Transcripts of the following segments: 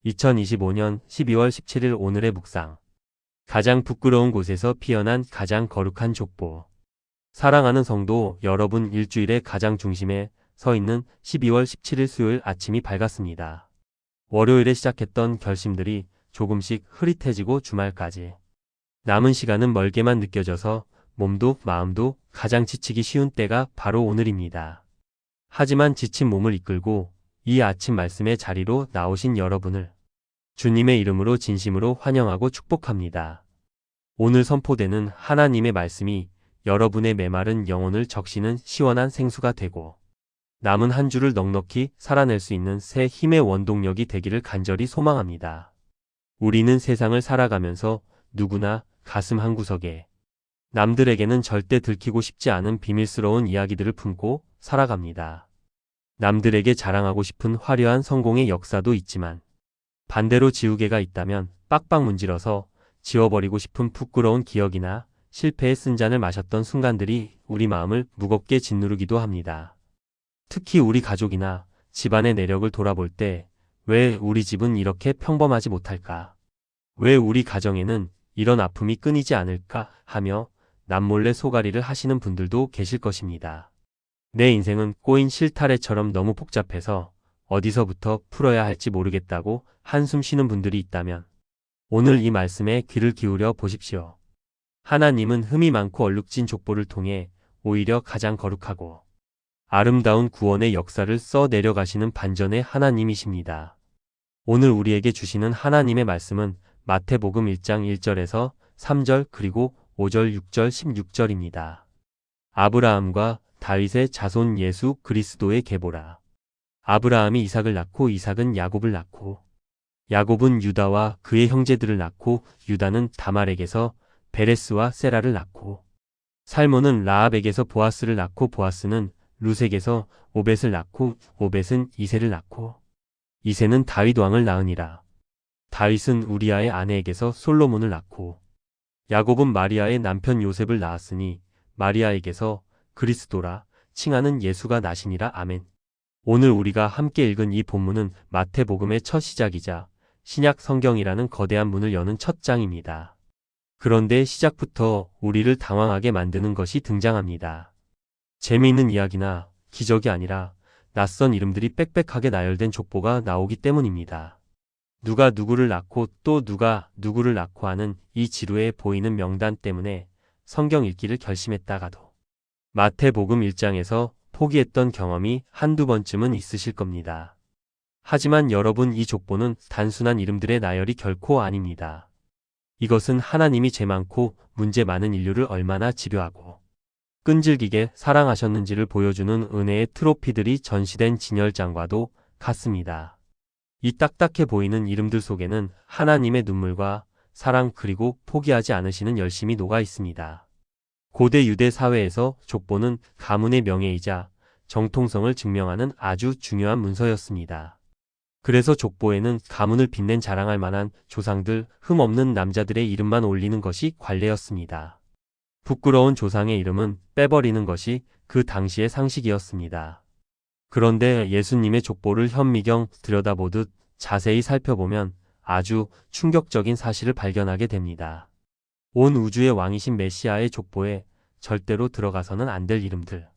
2025년 12월 17일 오늘의 묵상. 가장 부끄러운 곳에서 피어난 가장 거룩한 족보. 사랑하는 성도 여러분, 일주일의 가장 중심에 서 있는 12월 17일 수요일 아침이 밝았습니다. 월요일에 시작했던 결심들이 조금씩 흐릿해지고 주말까지 남은 시간은 멀게만 느껴져서 몸도 마음도 가장 지치기 쉬운 때가 바로 오늘입니다. 하지만 지친 몸을 이끌고 이 아침 말씀의 자리로 나오신 여러분을 주님의 이름으로 진심으로 환영하고 축복합니다. 오늘 선포되는 하나님의 말씀이 여러분의 메마른 영혼을 적시는 시원한 생수가 되고 남은 한 주를 넉넉히 살아낼 수 있는 새 힘의 원동력이 되기를 간절히 소망합니다. 우리는 세상을 살아가면서 누구나 가슴 한구석에 남들에게는 절대 들키고 싶지 않은 비밀스러운 이야기들을 품고 살아갑니다. 남들에게 자랑하고 싶은 화려한 성공의 역사도 있지만 반대로 지우개가 있다면 빡빡 문질러서 지워버리고 싶은 부끄러운 기억이나 실패의 쓴잔을 마셨던 순간들이 우리 마음을 무겁게 짓누르기도 합니다. 특히 우리 가족이나 집안의 내력을 돌아볼 때 왜 우리 집은 이렇게 평범하지 못할까? 왜 우리 가정에는 이런 아픔이 끊이지 않을까? 하며 남몰래 소가리를 하시는 분들도 계실 것입니다. 내 인생은 꼬인 실타래처럼 너무 복잡해서 어디서부터 풀어야 할지 모르겠다고 한숨 쉬는 분들이 있다면 오늘 이 말씀에 귀를 기울여 보십시오. 하나님은 흠이 많고 얼룩진 족보를 통해 오히려 가장 거룩하고 아름다운 구원의 역사를 써 내려가시는 반전의 하나님이십니다. 오늘 우리에게 주시는 하나님의 말씀은 마태복음 1장 1절에서 3절 그리고 5절 6절 16절입니다. 아브라함과 다윗의 자손 예수 그리스도의 계보라. 아브라함이 이삭을 낳고 이삭은 야곱을 낳고 야곱은 유다와 그의 형제들을 낳고 유다는 다말에게서 베레스와 세라를 낳고 살몬은 라합에게서 보아스를 낳고 보아스는 룻에게서 오벳을 낳고 오벳은 이새를 낳고 이새는 다윗 왕을 낳으니라. 다윗은 우리아의 아내에게서 솔로몬을 낳고 야곱은 마리아의 남편 요셉을 낳았으니 마리아에게서 그리스도라 칭하는 예수가 나시니라. 아멘. 오늘 우리가 함께 읽은 이 본문은 마태복음의 첫 시작이자 신약 성경이라는 거대한 문을 여는 첫 장입니다. 그런데 시작부터 우리를 당황하게 만드는 것이 등장합니다. 재미있는 이야기나 기적이 아니라 낯선 이름들이 빽빽하게 나열된 족보가 나오기 때문입니다. 누가 누구를 낳고 또 누가 누구를 낳고 하는 이 지루해 보이는 명단 때문에 성경 읽기를 결심했다가도 마태복음 1장에서 포기했던 경험이 한두 번쯤은 있으실 겁니다. 하지만 여러분, 이 족보는 단순한 이름들의 나열이 결코 아닙니다. 이것은 하나님이 죄 많고 문제 많은 인류를 얼마나 집요하고 끈질기게 사랑하셨는지를 보여주는 은혜의 트로피들이 전시된 진열장과도 같습니다. 이 딱딱해 보이는 이름들 속에는 하나님의 눈물과 사랑 그리고 포기하지 않으시는 열심이 녹아 있습니다. 고대 유대 사회에서 족보는 가문의 명예이자 정통성을 증명하는 아주 중요한 문서였습니다. 그래서 족보에는 가문을 빛낸 자랑할 만한 조상들, 흠없는 남자들의 이름만 올리는 것이 관례였습니다. 부끄러운 조상의 이름은 빼버리는 것이 그 당시의 상식이었습니다. 그런데 예수님의 족보를 현미경 들여다보듯 자세히 살펴보면 아주 충격적인 사실을 발견하게 됩니다. 온 우주의 왕이신 메시아의 족보에 절대로 들어가서는 안 될 이름들.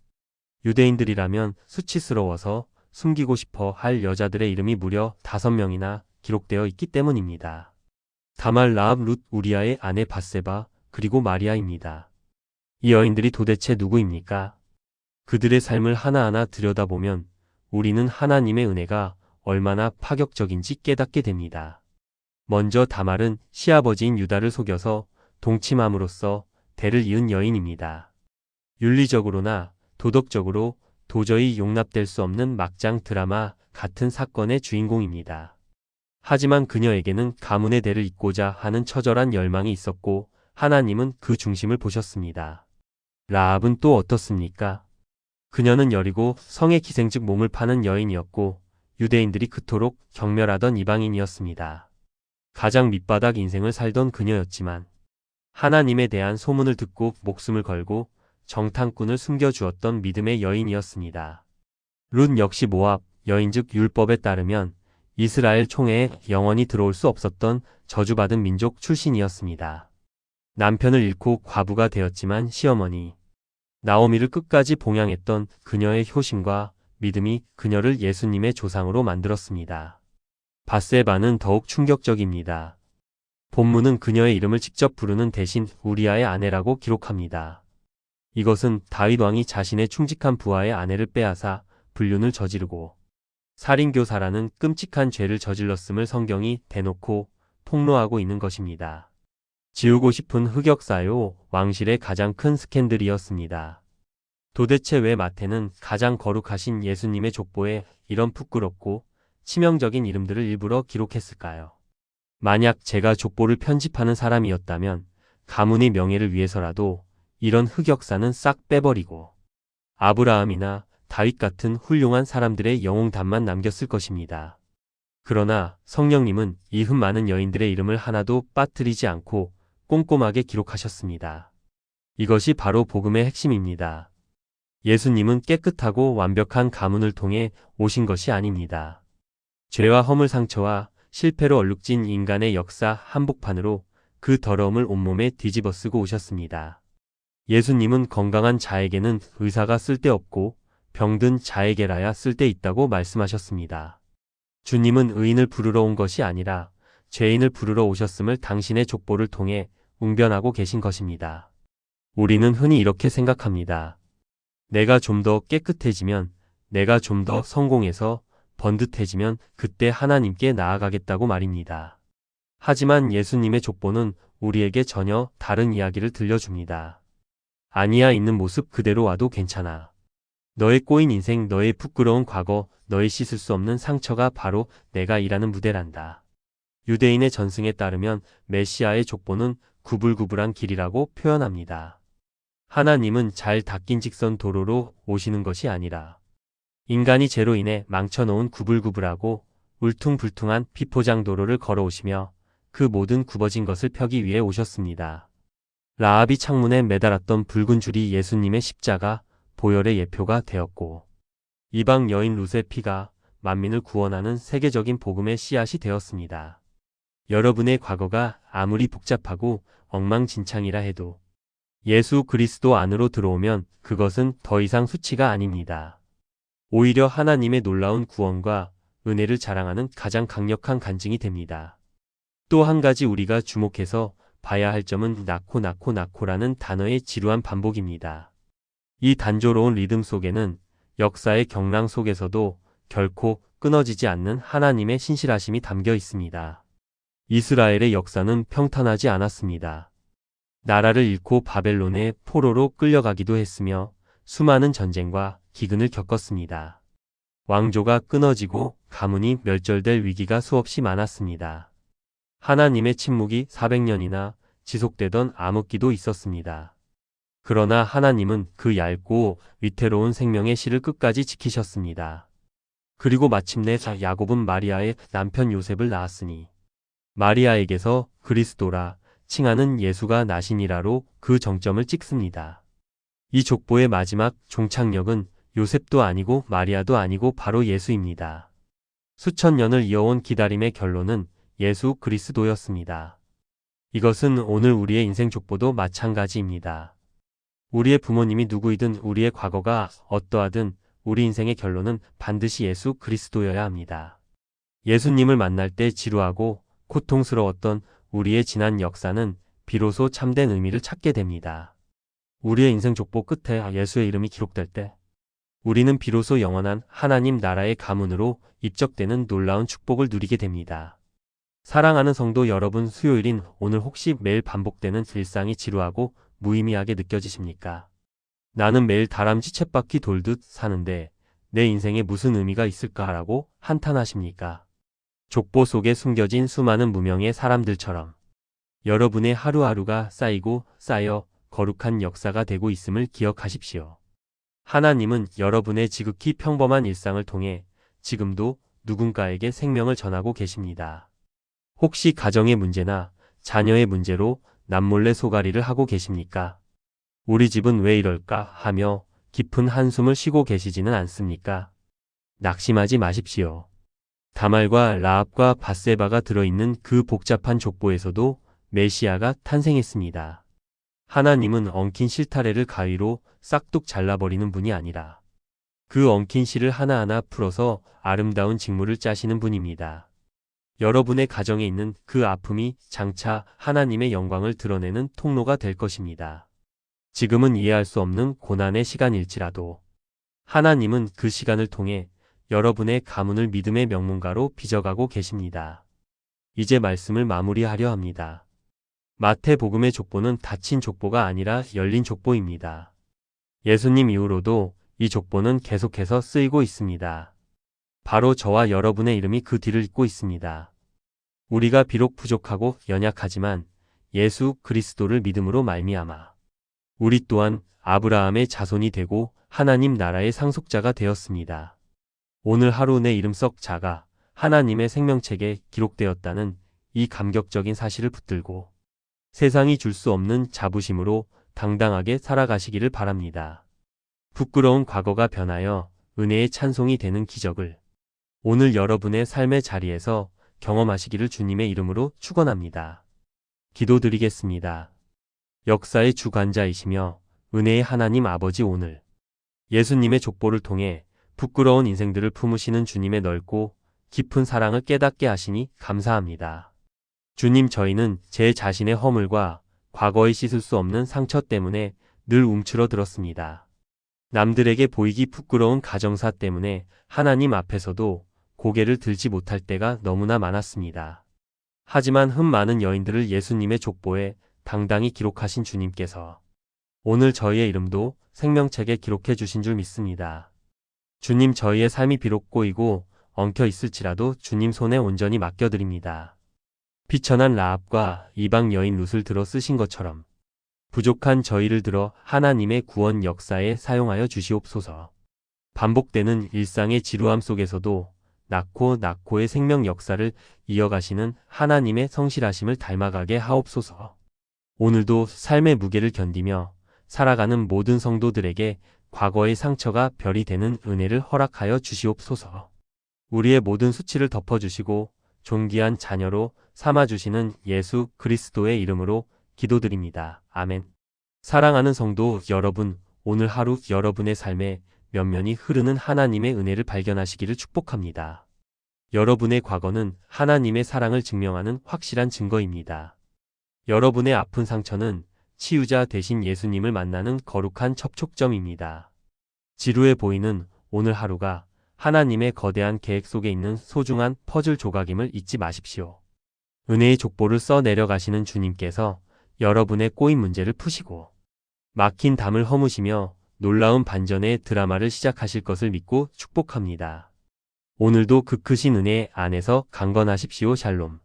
유대인들이라면 수치스러워서 숨기고 싶어 할 여자들의 이름이 무려 5명이나 기록되어 있기 때문입니다. 다말, 라합, 룻, 우리아의 아내 밧세바, 그리고 마리아입니다. 이 여인들이 도대체 누구입니까? 그들의 삶을 하나하나 들여다보면 우리는 하나님의 은혜가 얼마나 파격적인지 깨닫게 됩니다. 먼저 다말은 시아버지인 유다를 속여서 동침함으로써 대를 이은 여인입니다. 윤리적으로나 도덕적으로 도저히 용납될 수 없는 막장 드라마 같은 사건의 주인공입니다. 하지만 그녀에게는 가문의 대를 잇고자 하는 처절한 열망이 있었고 하나님은 그 중심을 보셨습니다. 라합은 또 어떻습니까? 그녀는 여리고 성의 기생즉 몸을 파는 여인이었고 유대인들이 그토록 경멸하던 이방인이었습니다. 가장 밑바닥 인생을 살던 그녀였지만 하나님에 대한 소문을 듣고 목숨을 걸고 정탐꾼을 숨겨주었던 믿음의 여인이었습니다. 룻 역시 모압 여인즉 율법에 따르면 이스라엘 총회에 영원히 들어올 수 없었던 저주받은 민족 출신이었습니다. 남편을 잃고 과부가 되었지만 시어머니 나오미를 끝까지 봉양했던 그녀의 효심과 믿음이 그녀를 예수님의 조상으로 만들었습니다. 밧세바는 더욱 충격적입니다. 본문은 그녀의 이름을 직접 부르는 대신 우리아의 아내라고 기록합니다. 이것은 다윗 왕이 자신의 충직한 부하의 아내를 빼앗아 불륜을 저지르고 살인교사라는 끔찍한 죄를 저질렀음을 성경이 대놓고 폭로하고 있는 것입니다. 지우고 싶은 흑역사요, 왕실의 가장 큰 스캔들이었습니다. 도대체 왜 마태는 가장 거룩하신 예수님의 족보에 이런 부끄럽고 치명적인 이름들을 일부러 기록했을까요? 만약 제가 족보를 편집하는 사람이었다면 가문의 명예를 위해서라도 이런 흑역사는 싹 빼버리고 아브라함이나 다윗 같은 훌륭한 사람들의 영웅담만 남겼을 것입니다. 그러나 성령님은 이 흠 많은 여인들의 이름을 하나도 빠뜨리지 않고 꼼꼼하게 기록하셨습니다. 이것이 바로 복음의 핵심입니다. 예수님은 깨끗하고 완벽한 가문을 통해 오신 것이 아닙니다. 죄와 허물 상처와 실패로 얼룩진 인간의 역사 한복판으로 그 더러움을 온몸에 뒤집어 쓰고 오셨습니다. 예수님은 건강한 자에게는 의사가 쓸데없고 병든 자에게라야 쓸데있다고 말씀하셨습니다. 주님은 의인을 부르러 온 것이 아니라 죄인을 부르러 오셨음을 당신의 족보를 통해 웅변하고 계신 것입니다. 우리는 흔히 이렇게 생각합니다. 내가 좀 더 깨끗해지면, 내가 좀 더 성공해서 번듯해지면 그때 하나님께 나아가겠다고 말입니다. 하지만 예수님의 족보는 우리에게 전혀 다른 이야기를 들려줍니다. 아니야, 있는 모습 그대로 와도 괜찮아. 너의 꼬인 인생, 너의 부끄러운 과거, 너의 씻을 수 없는 상처가 바로 내가 일하는 무대란다. 유대인의 전승에 따르면 메시아의 족보는 구불구불한 길이라고 표현합니다. 하나님은 잘 닦인 직선 도로로 오시는 것이 아니라 인간이 죄로 인해 망쳐놓은 구불구불하고 울퉁불퉁한 비포장 도로를 걸어오시며 그 모든 굽어진 것을 펴기 위해 오셨습니다. 라합이 창문에 매달았던 붉은 줄이 예수님의 십자가, 보혈의 예표가 되었고 이방 여인 룻의 피가 만민을 구원하는 세계적인 복음의 씨앗이 되었습니다. 여러분의 과거가 아무리 복잡하고 엉망진창이라 해도 예수 그리스도 안으로 들어오면 그것은 더 이상 수치가 아닙니다. 오히려 하나님의 놀라운 구원과 은혜를 자랑하는 가장 강력한 간증이 됩니다. 또 한 가지 우리가 주목해서 봐야 할 점은 낳고라는 단어의 지루한 반복입니다. 이 단조로운 리듬 속에는 역사의 경랑 속에서도 결코 끊어지지 않는 하나님의 신실하심이 담겨 있습니다. 이스라엘의 역사는 평탄하지 않았습니다. 나라를 잃고 바벨론의 포로로 끌려가기도 했으며 수많은 전쟁과 기근을 겪었습니다. 왕조가 끊어지고 가문이 멸절될 위기가 수없이 많았습니다. 하나님의 침묵이 400년이나 지속되던 암흑기도 있었습니다. 그러나 하나님은 그 얇고 위태로운 생명의 실을 끝까지 지키셨습니다. 그리고 마침내 야곱은 마리아의 남편 요셉을 낳았으니 마리아에게서 그리스도라 칭하는 예수가 나시니라로 그 정점을 찍습니다. 이 족보의 마지막 종착역은 요셉도 아니고 마리아도 아니고 바로 예수입니다. 수천 년을 이어온 기다림의 결론은 예수 그리스도였습니다. 이것은 오늘 우리의 인생 족보도 마찬가지입니다. 우리의 부모님이 누구이든 우리의 과거가 어떠하든 우리 인생의 결론은 반드시 예수 그리스도여야 합니다. 예수님을 만날 때 지루하고 고통스러웠던 우리의 지난 역사는 비로소 참된 의미를 찾게 됩니다. 우리의 인생 족보 끝에 예수의 이름이 기록될 때 우리는 비로소 영원한 하나님 나라의 가문으로 입적되는 놀라운 축복을 누리게 됩니다. 사랑하는 성도 여러분, 수요일인 오늘 혹시 매일 반복되는 일상이 지루하고 무의미하게 느껴지십니까? 나는 매일 다람쥐 쳇바퀴 돌듯 사는데 내 인생에 무슨 의미가 있을까라고 한탄하십니까? 족보 속에 숨겨진 수많은 무명의 사람들처럼 여러분의 하루하루가 쌓이고 쌓여 거룩한 역사가 되고 있음을 기억하십시오. 하나님은 여러분의 지극히 평범한 일상을 통해 지금도 누군가에게 생명을 전하고 계십니다. 혹시 가정의 문제나 자녀의 문제로 남몰래 소가리를 하고 계십니까? 우리 집은 왜 이럴까 하며 깊은 한숨을 쉬고 계시지는 않습니까? 낙심하지 마십시오. 다말과 라합과 밧세바가 들어있는 그 복잡한 족보에서도 메시아가 탄생했습니다. 하나님은 엉킨 실타래를 가위로 싹둑 잘라버리는 분이 아니라 그 엉킨 실을 하나하나 풀어서 아름다운 직무를 짜시는 분입니다. 여러분의 가정에 있는 그 아픔이 장차 하나님의 영광을 드러내는 통로가 될 것입니다. 지금은 이해할 수 없는 고난의 시간일지라도 하나님은 그 시간을 통해 여러분의 가문을 믿음의 명문가로 빚어가고 계십니다. 이제 말씀을 마무리하려 합니다. 마태복음의 족보는 닫힌 족보가 아니라 열린 족보입니다. 예수님 이후로도 이 족보는 계속해서 쓰이고 있습니다. 바로 저와 여러분의 이름이 그 뒤를 잇고 있습니다. 우리가 비록 부족하고 연약하지만 예수 그리스도를 믿음으로 말미암아 우리 또한 아브라함의 자손이 되고 하나님 나라의 상속자가 되었습니다. 오늘 하루 내 이름 썩 자가 하나님의 생명책에 기록되었다는 이 감격적인 사실을 붙들고 세상이 줄 수 없는 자부심으로 당당하게 살아가시기를 바랍니다. 부끄러운 과거가 변하여 은혜의 찬송이 되는 기적을 오늘 여러분의 삶의 자리에서 경험하시기를 주님의 이름으로 축원합니다. 기도드리겠습니다. 역사의 주관자이시며 은혜의 하나님 아버지, 오늘 예수님의 족보를 통해 부끄러운 인생들을 품으시는 주님의 넓고 깊은 사랑을 깨닫게 하시니 감사합니다. 주님, 저희는 제 자신의 허물과 과거에 씻을 수 없는 상처 때문에 늘 움츠러들었습니다. 남들에게 보이기 부끄러운 가정사 때문에 하나님 앞에서도 고개를 들지 못할 때가 너무나 많았습니다. 하지만 흠 많은 여인들을 예수님의 족보에 당당히 기록하신 주님께서 오늘 저희의 이름도 생명책에 기록해 주신 줄 믿습니다. 주님, 저희의 삶이 비록 꼬이고 엉켜 있을지라도 주님 손에 온전히 맡겨드립니다. 비천한 라합과 이방 여인 룻을 들어 쓰신 것처럼 부족한 저희를 들어 하나님의 구원 역사에 사용하여 주시옵소서. 반복되는 일상의 지루함 속에서도 낳고의 생명 역사를 이어가시는 하나님의 성실하심을 닮아가게 하옵소서. 오늘도 삶의 무게를 견디며 살아가는 모든 성도들에게 과거의 상처가 별이 되는 은혜를 허락하여 주시옵소서. 우리의 모든 수치를 덮어주시고 존귀한 자녀로 삼아주시는 예수 그리스도의 이름으로 기도드립니다. 아멘. 사랑하는 성도 여러분, 오늘 하루 여러분의 삶에 면면이 흐르는 하나님의 은혜를 발견하시기를 축복합니다. 여러분의 과거는 하나님의 사랑을 증명하는 확실한 증거입니다. 여러분의 아픈 상처는 치유자 대신 예수님을 만나는 거룩한 접촉점입니다. 지루해 보이는 오늘 하루가 하나님의 거대한 계획 속에 있는 소중한 퍼즐 조각임을 잊지 마십시오. 은혜의 족보를 써 내려가시는 주님께서 여러분의 꼬인 문제를 푸시고 막힌 담을 허무시며 놀라운 반전의 드라마를 시작하실 것을 믿고 축복합니다. 오늘도 그 크신 은혜 안에서 강건하십시오. 샬롬.